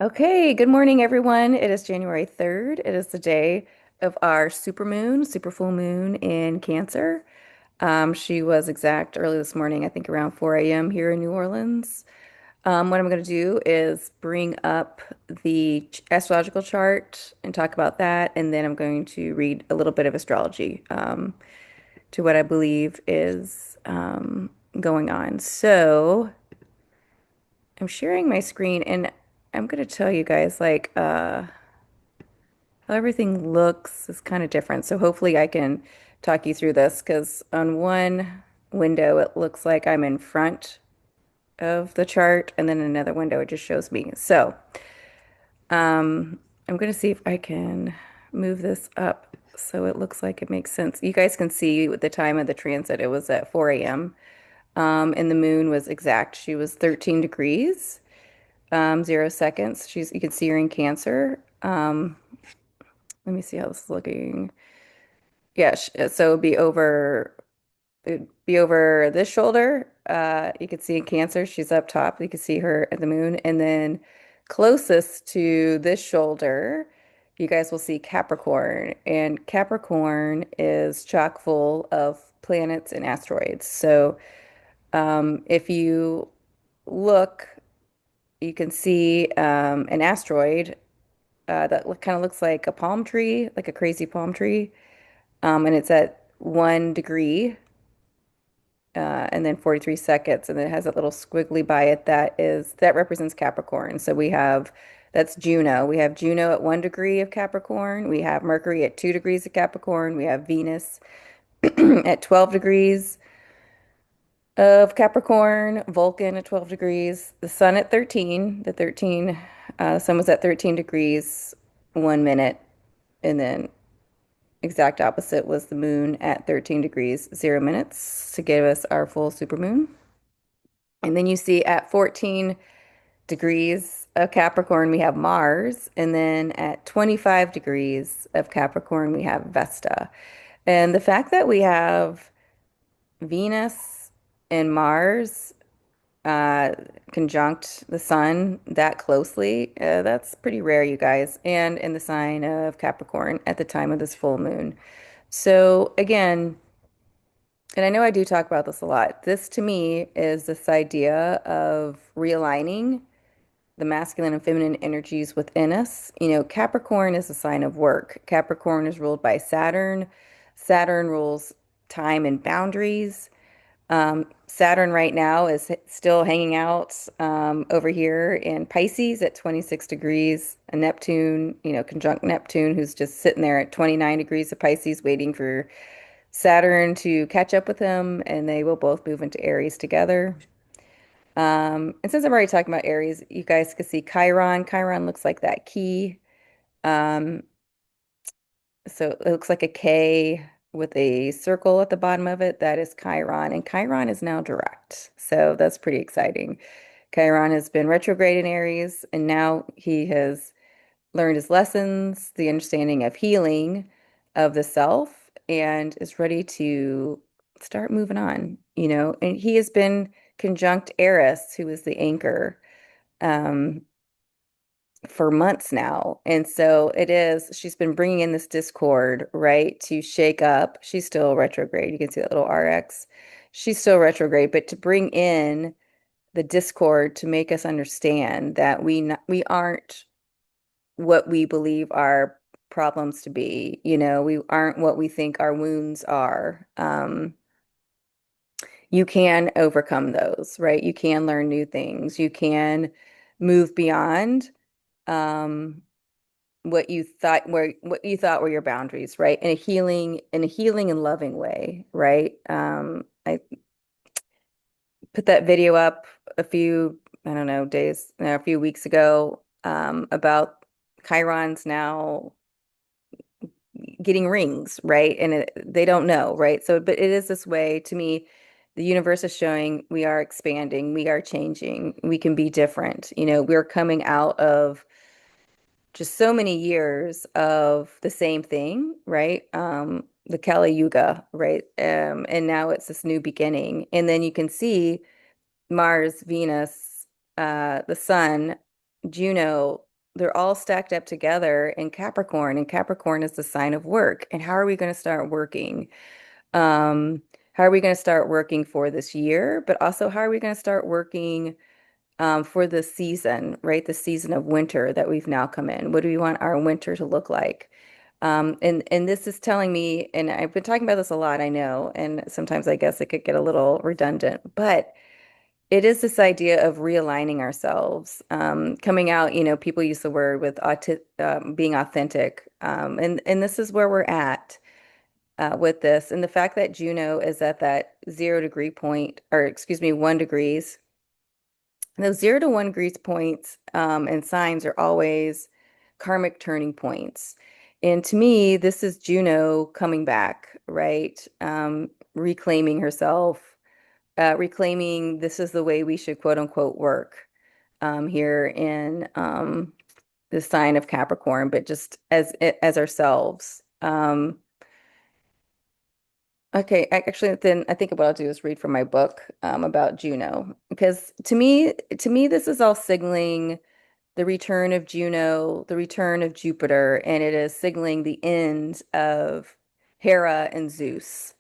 Okay, good morning, everyone. It is January 3rd. It is the day of our supermoon, super full moon in Cancer. She was exact early this morning, I think around 4 a.m. here in New Orleans. What I'm going to do is bring up the astrological chart and talk about that, and then I'm going to read a little bit of astrology to what I believe is going on. So I'm sharing my screen, and I'm going to tell you guys how everything looks is kind of different. So hopefully I can talk you through this because on one window it looks like I'm in front of the chart, and then another window it just shows me. So I'm going to see if I can move this up so it looks like it makes sense. You guys can see at the time of the transit, it was at 4 a.m. And the moon was exact. She was 13 degrees, 0 seconds. You can see her in Cancer. Let me see how this is looking. Yeah, so it'd be over this shoulder. You could see in Cancer, she's up top. You can see her at the moon. And then closest to this shoulder, you guys will see Capricorn. And Capricorn is chock full of planets and asteroids. So if you look, you can see an asteroid that kind of looks like a palm tree, like a crazy palm tree. And it's at 1 degree and then 43 seconds, and then it has a little squiggly by it that represents Capricorn. So that's Juno. We have Juno at 1 degree of Capricorn. We have Mercury at 2 degrees of Capricorn. We have Venus at 12 degrees of Capricorn, Vulcan at 12 degrees, the Sun at 13. The Sun was at 13 degrees 1 minute, and then exact opposite was the Moon at 13 degrees 0 minutes to give us our full supermoon. And then you see at 14 degrees of Capricorn, we have Mars. And then at 25 degrees of Capricorn, we have Vesta. And the fact that we have Venus and Mars uh, conjunct the sun that closely, that's pretty rare, you guys. And in the sign of Capricorn at the time of this full moon. So again, and I know I do talk about this a lot. This to me is this idea of realigning the masculine and feminine energies within us. You know, Capricorn is a sign of work. Capricorn is ruled by Saturn. Saturn rules time and boundaries. Saturn right now is still hanging out over here in Pisces at 26 degrees. And Neptune, conjunct Neptune, who's just sitting there at 29 degrees of Pisces, waiting for Saturn to catch up with him, and they will both move into Aries together. And since I'm already talking about Aries, you guys can see Chiron. Chiron looks like that key. Um, so it looks like a K with a circle at the bottom of it. That is Chiron, and Chiron is now direct. So that's pretty exciting. Chiron has been retrograde in Aries, and now he has learned his lessons, the understanding of healing of the self, and is ready to start moving on, And he has been conjunct Eris, who is the anchor, um, for months now. And so she's been bringing in this discord, right, to shake up. She's still retrograde. You can see that little RX. She's still retrograde, but to bring in the discord to make us understand that we aren't what we believe our problems to be. We aren't what we think our wounds are. You can overcome those, right? You can learn new things. You can move beyond um, what you thought were your boundaries, right? In a healing and loving way, right? I put that video up I don't know, days, no, a few weeks ago, about Chiron's now getting rings, right? And they don't know, right? So, but it is this way to me. The universe is showing we are expanding, we are changing, we can be different. We're coming out of just so many years of the same thing, right? The Kali Yuga, right? And now it's this new beginning. And then you can see Mars, Venus, the Sun, Juno. they're all stacked up together in Capricorn, and Capricorn is the sign of work. And how are we going to start working? Um, how are we going to start working for this year? But also, how are we going to start working for the season, right? The season of winter that we've now come in. What do we want our winter to look like? And this is telling me, and I've been talking about this a lot, I know, and sometimes I guess it could get a little redundant, but it is this idea of realigning ourselves, coming out, people use the word with being authentic. And this is where we're at with this. And the fact that Juno is at that 0 degree point, or excuse me, 1 degrees, those 0 to 1 degrees points and signs are always karmic turning points. And to me, this is Juno coming back, right? Reclaiming herself, reclaiming this is the way we should quote unquote work here in the sign of Capricorn, but just as ourselves. Okay, actually, then I think what I'll do is read from my book about Juno, because to me, this is all signaling the return of Juno, the return of Jupiter, and it is signaling the end of Hera and Zeus.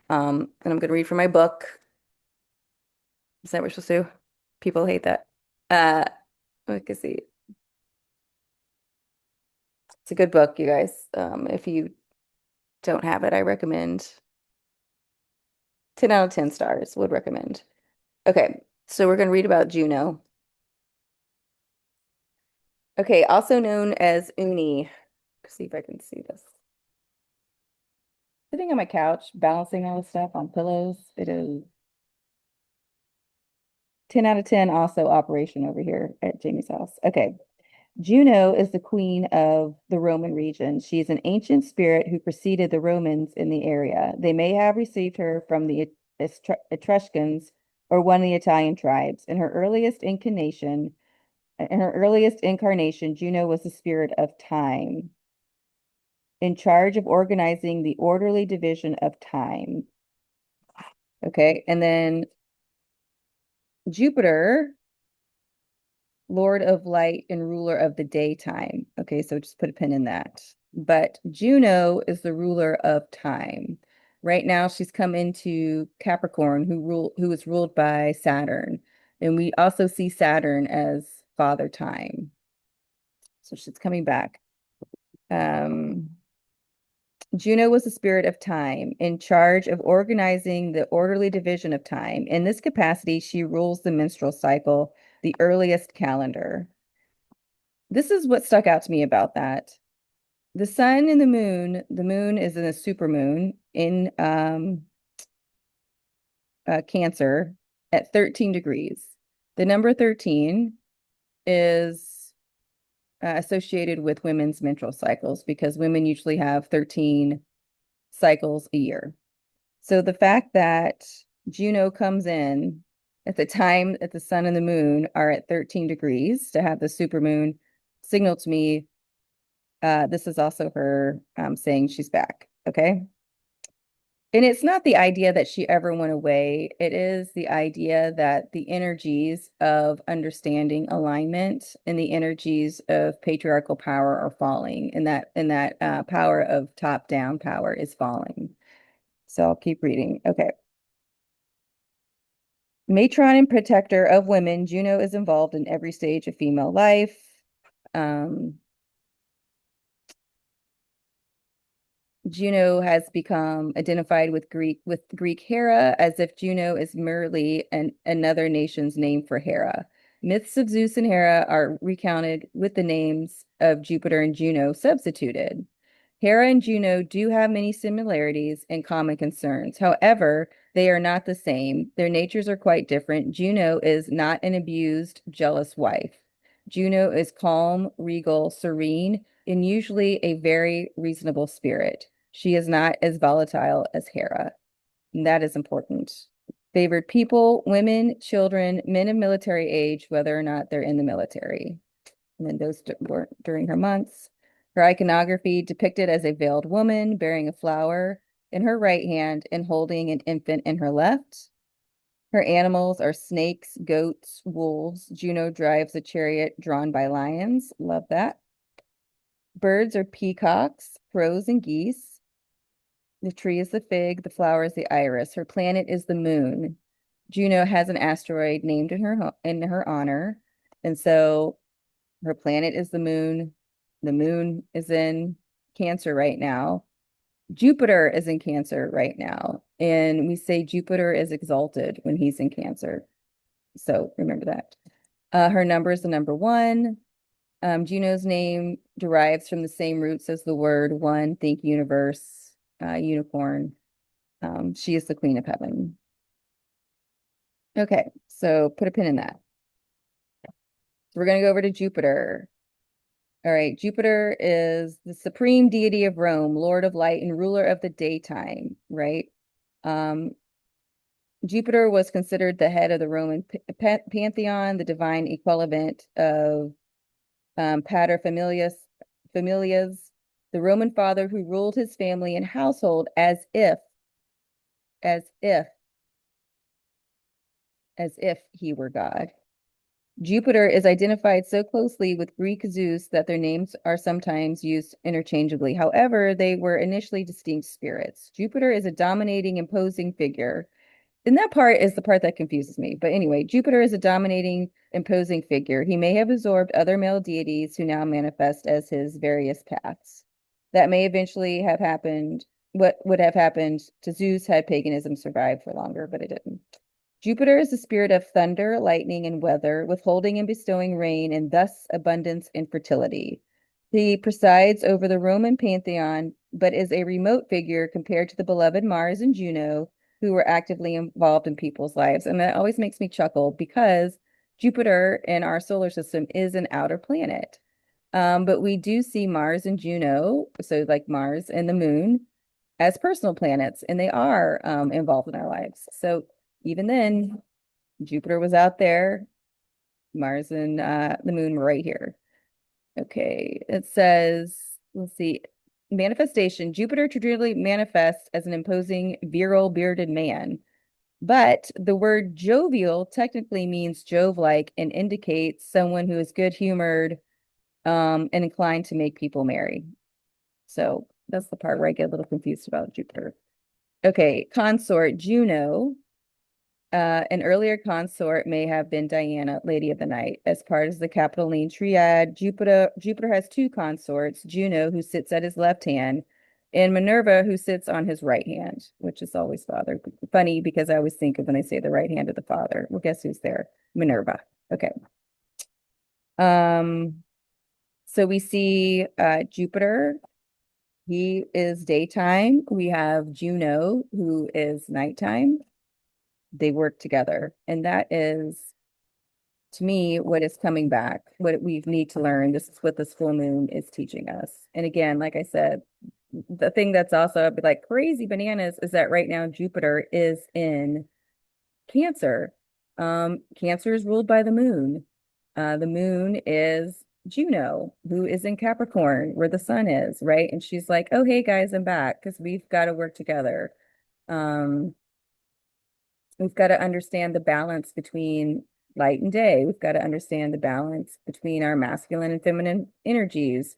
And I'm going to read from my book. Is that what we're supposed to do? People hate that. Uh, I can see. It's a good book, you guys. If you don't have it, I recommend 10 out of 10 stars, would recommend. Okay, so we're going to read about Juno. Okay, also known as Uni. Let's see if I can see this. Sitting on my couch, balancing all this stuff on pillows. It is 10 out of 10 also operation over here at Jamie's house. Okay. Juno is the queen of the Roman region. She is an ancient spirit who preceded the Romans in the area. They may have received her from the Etruscans or one of the Italian tribes. In her earliest incarnation, Juno was the spirit of time, in charge of organizing the orderly division of time. Okay, and then Jupiter, Lord of light and ruler of the daytime. Okay, so just put a pin in that. But Juno is the ruler of time. Right now, she's come into Capricorn, who is ruled by Saturn. And we also see Saturn as Father Time. So she's coming back. Um, Juno was the spirit of time, in charge of organizing the orderly division of time. In this capacity, she rules the menstrual cycle, the earliest calendar. This is what stuck out to me about that. The sun and the moon is in a supermoon in Cancer at 13 degrees. The number 13 is associated with women's menstrual cycles because women usually have 13 cycles a year. So the fact that Juno comes in at the time that the sun and the moon are at 13 degrees to have the supermoon signal to me this is also her saying she's back. Okay. And it's not the idea that she ever went away. It is the idea that the energies of understanding alignment and the energies of patriarchal power are falling, and that power of top-down power is falling. So I'll keep reading. Okay. Matron and protector of women, Juno is involved in every stage of female life. Um, Juno has become identified with Greek Hera, as if Juno is merely another nation's name for Hera. Myths of Zeus and Hera are recounted with the names of Jupiter and Juno substituted. Hera and Juno do have many similarities and common concerns. However, they are not the same. Their natures are quite different. Juno is not an abused, jealous wife. Juno is calm, regal, serene, and usually a very reasonable spirit. She is not as volatile as Hera. And that is important. Favored people, women, children, men of military age, whether or not they're in the military. And then those were during her months. Her iconography depicted as a veiled woman bearing a flower in her right hand and holding an infant in her left. Her animals are snakes, goats, wolves. Juno drives a chariot drawn by lions. Love that. Birds are peacocks, crows, and geese. The tree is the fig, the flower is the iris. Her planet is the moon. Juno has an asteroid named in her honor. And so her planet is the moon. The moon is in Cancer right now. Jupiter is in Cancer right now. And we say Jupiter is exalted when he's in Cancer. So remember that. Her number is the number one. Juno's name derives from the same roots as the word one, think universe, unicorn. She is the queen of heaven. Okay, so put a pin in that. So we're going to go over to Jupiter. All right, Jupiter is the supreme deity of Rome, lord of light and ruler of the daytime, right? Um, Jupiter was considered the head of the Roman pantheon, the divine equivalent of pater familias, the Roman father who ruled his family and household as if, as if he were God. Jupiter is identified so closely with Greek Zeus that their names are sometimes used interchangeably. However, they were initially distinct spirits. Jupiter is a dominating, imposing figure. And that part is the part that confuses me. But anyway, Jupiter is a dominating, imposing figure. He may have absorbed other male deities who now manifest as his various paths. That may eventually have happened. What would have happened to Zeus had paganism survived for longer, but it didn't. Jupiter is the spirit of thunder, lightning, and weather, withholding and bestowing rain, and thus abundance and fertility. He presides over the Roman pantheon, but is a remote figure compared to the beloved Mars and Juno, who were actively involved in people's lives. And that always makes me chuckle because Jupiter in our solar system is an outer planet. But we do see Mars and Juno, so like Mars and the moon, as personal planets, and they are involved in our lives. So even then, Jupiter was out there, Mars and the moon were right here. Okay, it says, let's see, manifestation. Jupiter traditionally manifests as an imposing, virile, bearded man. But the word jovial technically means Jove-like and indicates someone who is good-humored and inclined to make people merry. So that's the part where I get a little confused about Jupiter. Okay, consort Juno. An earlier consort may have been Diana, Lady of the Night. As part of the Capitoline triad, Jupiter has two consorts, Juno, who sits at his left hand, and Minerva, who sits on his right hand, which is always father. Funny because I always think of when they say the right hand of the father. Well, guess who's there? Minerva. Okay. Um, so we see Jupiter. He is daytime. We have Juno, who is nighttime. They work together. And that is, to me, what is coming back, what we need to learn. This is what this full moon is teaching us. And again, like I said, the thing that's also like crazy bananas is that right now Jupiter is in Cancer. Cancer is ruled by the moon. The moon is Juno, who is in Capricorn, where the sun is, right? And she's like, oh, hey guys, I'm back because we've got to work together. Um, we've got to understand the balance between light and day. We've got to understand the balance between our masculine and feminine energies.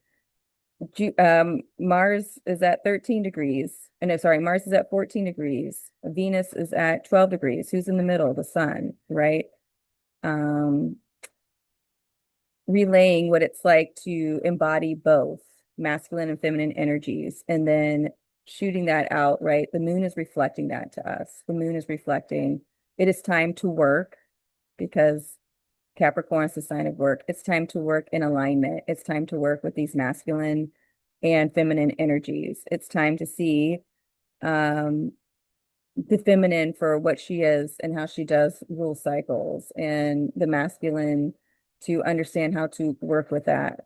Mars is at 13 degrees. No, sorry, Mars is at 14 degrees. Venus is at 12 degrees. Who's in the middle? The sun, right? Um, Relaying what it's like to embody both masculine and feminine energies, and then shooting that out, right? The moon is reflecting that to us. The moon is reflecting it is time to work because Capricorn is the sign of work. It's time to work in alignment. It's time to work with these masculine and feminine energies. It's time to see um, the feminine for what she is and how she does rule cycles, and the masculine to understand how to work with that.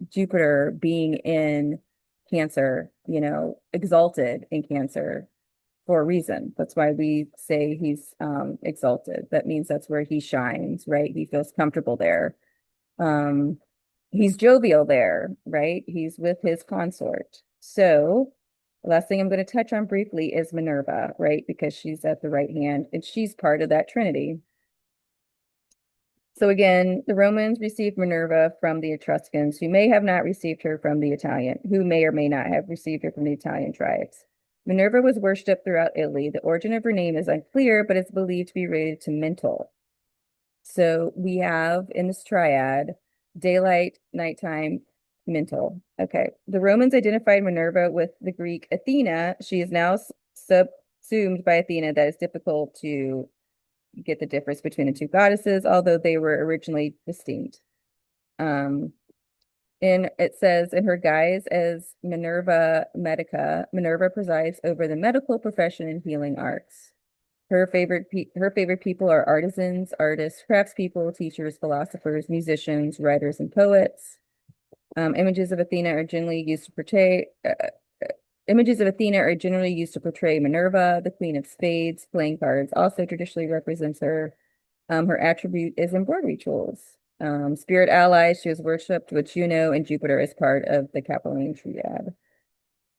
Jupiter being in Cancer, exalted in Cancer for a reason. That's why we say he's exalted. That means that's where he shines, right? He feels comfortable there. Um, he's jovial there, right? He's with his consort. So The last thing I'm going to touch on briefly is Minerva, right? Because she's at the right hand and she's part of that trinity. So again, the Romans received Minerva from the Etruscans, who may have not received her from the Italian, who may or may not have received her from the Italian tribes. Minerva was worshipped throughout Italy. The origin of her name is unclear, but it's believed to be related to mental. So we have in this triad daylight, nighttime, mental. Okay. The Romans identified Minerva with the Greek Athena. She is now subsumed by Athena. That is difficult to get the difference between the two goddesses, although they were originally distinct. Um, and it says in her guise as Minerva Medica, Minerva presides over the medical profession and healing arts. Her favorite people are artisans, artists, craftspeople, teachers, philosophers, musicians, writers, and poets. Images of Athena are generally used to portray Images of Athena are generally used to portray Minerva, the Queen of Spades. Playing cards also traditionally represents her. Her attribute is embroidery tools. Spirit allies, she was worshipped with Juno and Jupiter as part of the Capitoline triad.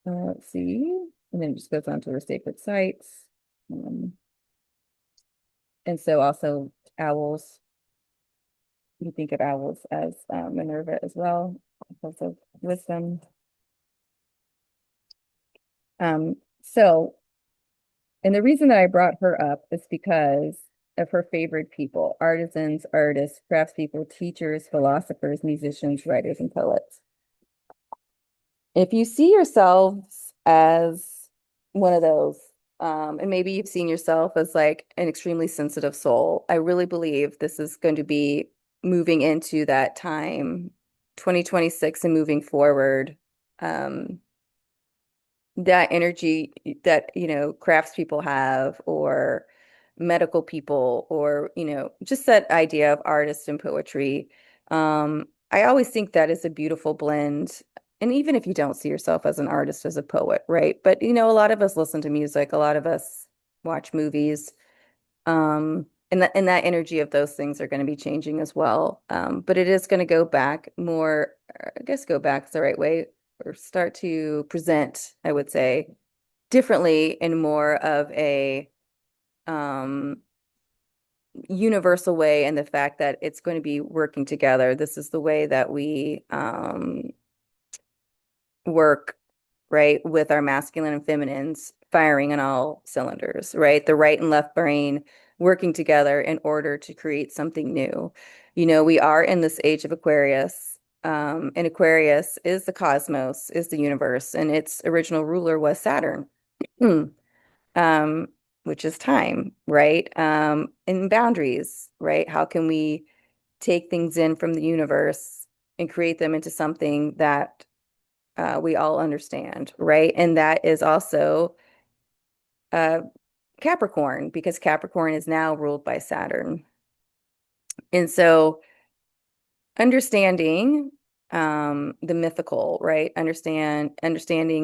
Let's see. And then it just goes on to her sacred sites. And so also owls, you think of owls as Minerva as well, because of wisdom. So, and the reason that I brought her up is because of her favorite people, artisans, artists, craftspeople, teachers, philosophers, musicians, writers, and poets. If you see yourselves as one of those, and maybe you've seen yourself as like an extremely sensitive soul, I really believe this is going to be moving into that time, 2026 and moving forward. Um, that energy that, craftspeople have, or medical people, or, just that idea of artist and poetry. I always think that is a beautiful blend. And even if you don't see yourself as an artist, as a poet, right? But, a lot of us listen to music, a lot of us watch movies. And that energy of those things are going to be changing as well. But it is going to go back more, I guess go back is the right way, or start to present, I would say, differently in more of a um, universal way, and the fact that it's going to be working together. This is the way that we work, right, with our masculine and feminines firing on all cylinders, right? The right and left brain working together in order to create something new. We are in this age of Aquarius. And Aquarius is the cosmos, is the universe, and its original ruler was Saturn. um, which is time, right? And boundaries, right? How can we take things in from the universe and create them into something that we all understand, right? And that is also uh, Capricorn, because Capricorn is now ruled by Saturn. And so understanding the mythical, right? Understanding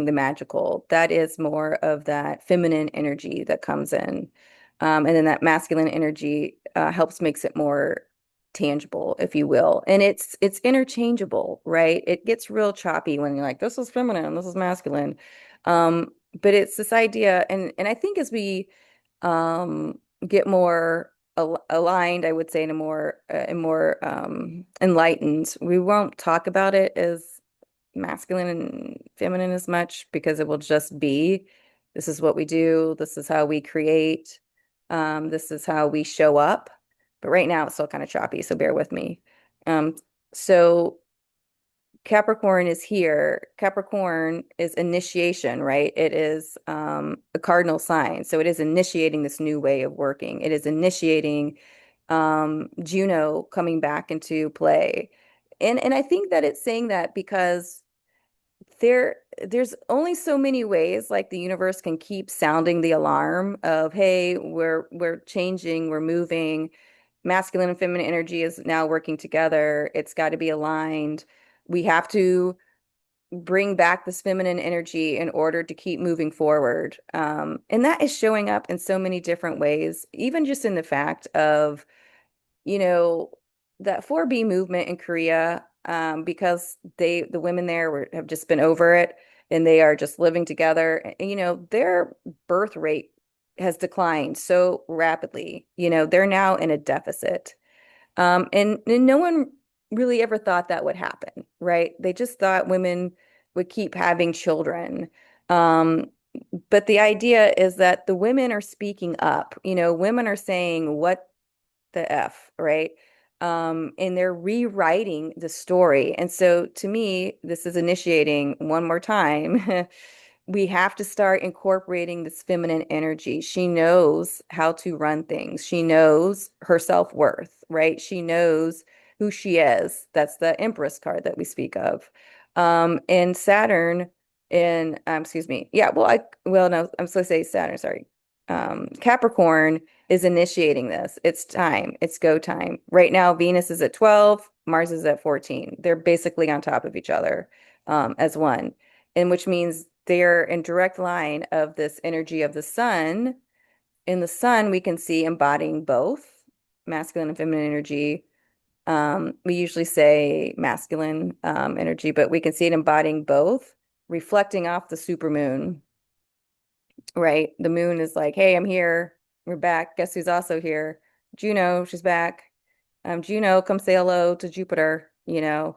the magical. That is more of that feminine energy that comes in. And then that masculine energy helps makes it more tangible, if you will. And it's interchangeable, right? It gets real choppy when you're like, this is feminine, this is masculine. Um, but it's this idea, and I think as we get more aligned, I would say, in a more enlightened. We won't talk about it as masculine and feminine as much, because it will just be, this is what we do, this is how we create, this is how we show up. But right now it's still kind of choppy, so bear with me. So Capricorn is here. Capricorn is initiation, right? It is a cardinal sign. So it is initiating this new way of working. It is initiating Juno coming back into play. And I think that it's saying that because there's only so many ways like the universe can keep sounding the alarm of, hey, we're changing, we're moving. Masculine and feminine energy is now working together. It's got to be aligned. We have to bring back this feminine energy in order to keep moving forward. And that is showing up in so many different ways, even just in the fact of, you know, that 4B movement in Korea, because the women there have just been over it. and they are just living together. And, their birth rate has declined so rapidly. They're now in a deficit. And no one really ever thought that would happen, right? They just thought women would keep having children. Um, but the idea is that the women are speaking up. Women are saying, what the F, right? And they're rewriting the story. And so to me, this is initiating one more time. We have to start incorporating this feminine energy. She knows how to run things. She knows her self-worth, right? She knows who she is. That's the Empress card that we speak of. And Saturn in, excuse me. Yeah, well, no, I'm supposed to say Saturn, sorry. Capricorn is initiating this. It's time. It's go time. Right now, Venus is at 12, Mars is at 14. They're basically on top of each other as one, and which means they're in direct line of this energy of the sun. In the sun, we can see embodying both masculine and feminine energy. We usually say masculine energy, but we can see it embodying both, reflecting off the supermoon, right? The moon is like, hey, I'm here. We're back. Guess who's also here? Juno, she's back. Juno, come say hello to Jupiter. And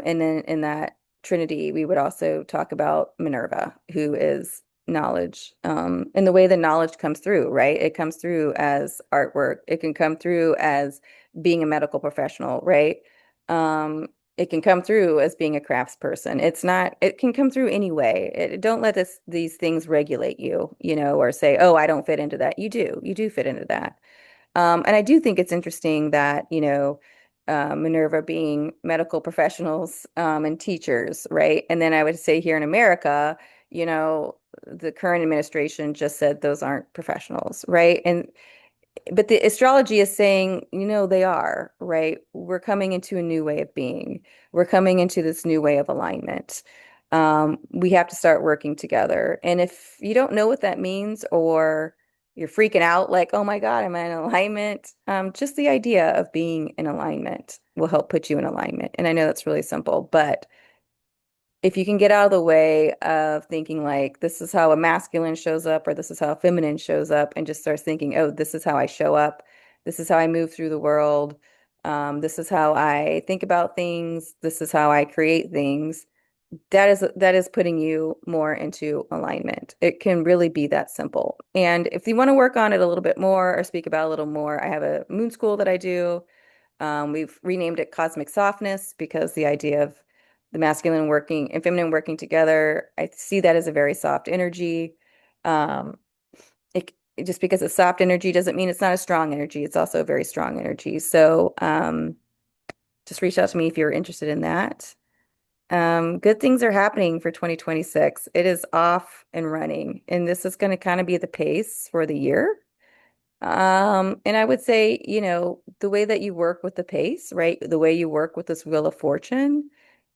then in that trinity, we would also talk about Minerva, who is knowledge. And the way the knowledge comes through, right? It comes through as artwork. It can come through as being a medical professional, right? It can come through as being a craftsperson. It can come through any way. Don't let these things regulate you, or say, oh, I don't fit into that. You do fit into that. And I do think it's interesting that, Minerva being medical professionals and teachers, right? And then I would say here in America, you know, the current administration just said those aren't professionals, right? But the astrology is saying, they are, right? We're coming into a new way of being. We're coming into this new way of alignment. We have to start working together. And if you don't know what that means, or you're freaking out like, oh my God, am I in alignment? Just the idea of being in alignment will help put you in alignment. And I know that's really simple, but if you can get out of the way of thinking like this is how a masculine shows up or this is how a feminine shows up, and just starts thinking, oh, this is how I show up, this is how I move through the world, this is how I think about things, this is how I create things, that is putting you more into alignment. It can really be that simple. And if you want to work on it a little bit more or speak about it a little more, I have a moon school that I do. We've renamed it Cosmic Softness because the idea of the masculine working and feminine working together, I see that as a very soft energy. Um, it, just because it's soft energy doesn't mean it's not a strong energy. It's also a very strong energy. So just reach out to me if you're interested in that. Good things are happening for 2026. It is off and running, and this is going to kind of be the pace for the year. And I would say, the way that you work with the pace, right? The way you work with this Wheel of Fortune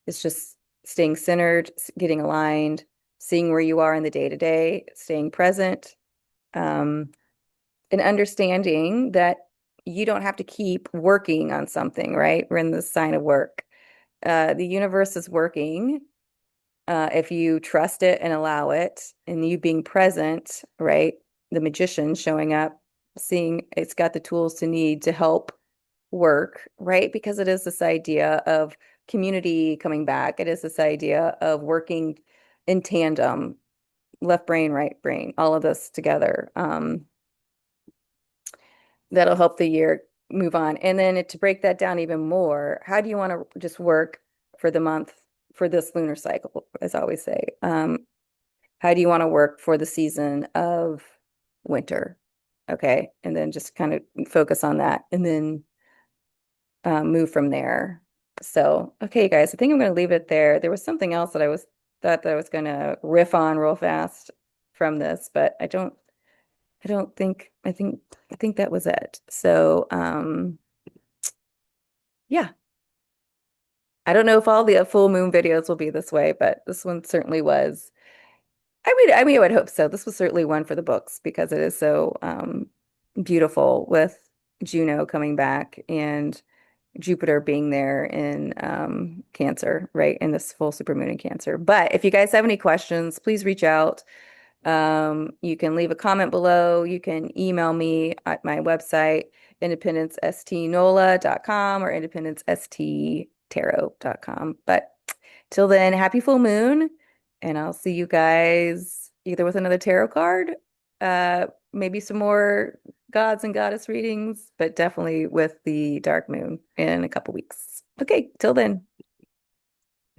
is just staying centered, getting aligned, seeing where you are in the day to day, staying present, um, and understanding that you don't have to keep working on something, right? We're in the sign of work. The universe is working if you trust it and allow it, and you being present, right? The magician showing up, seeing it's got the tools to need to help work, right? Because it is this idea of community coming back. It is this idea of working in tandem, left brain, right brain, all of this together. That'll help the year move on. And then to break that down even more, how do you want to just work for the month for this lunar cycle, as I always say? How do you want to work for the season of winter? Okay. And then just kind of focus on that and then move from there. So, okay, guys, I think I'm going to leave it there. There was something else that I was thought that I was going to riff on real fast from this, but I don't think, I think that was it. So, yeah, I don't know if all the full moon videos will be this way, but this one certainly was. I would hope so. This was certainly one for the books because it is so beautiful with Juno coming back, and Jupiter being there in Cancer, right? In this full supermoon in Cancer. But if you guys have any questions, please reach out. You can leave a comment below. You can email me at my website, independencestnola.com or independencesttarot.com. But till then, happy full moon, and I'll see you guys either with another tarot card, maybe some more gods and goddess readings, but definitely with the dark moon in a couple weeks. Okay, till then.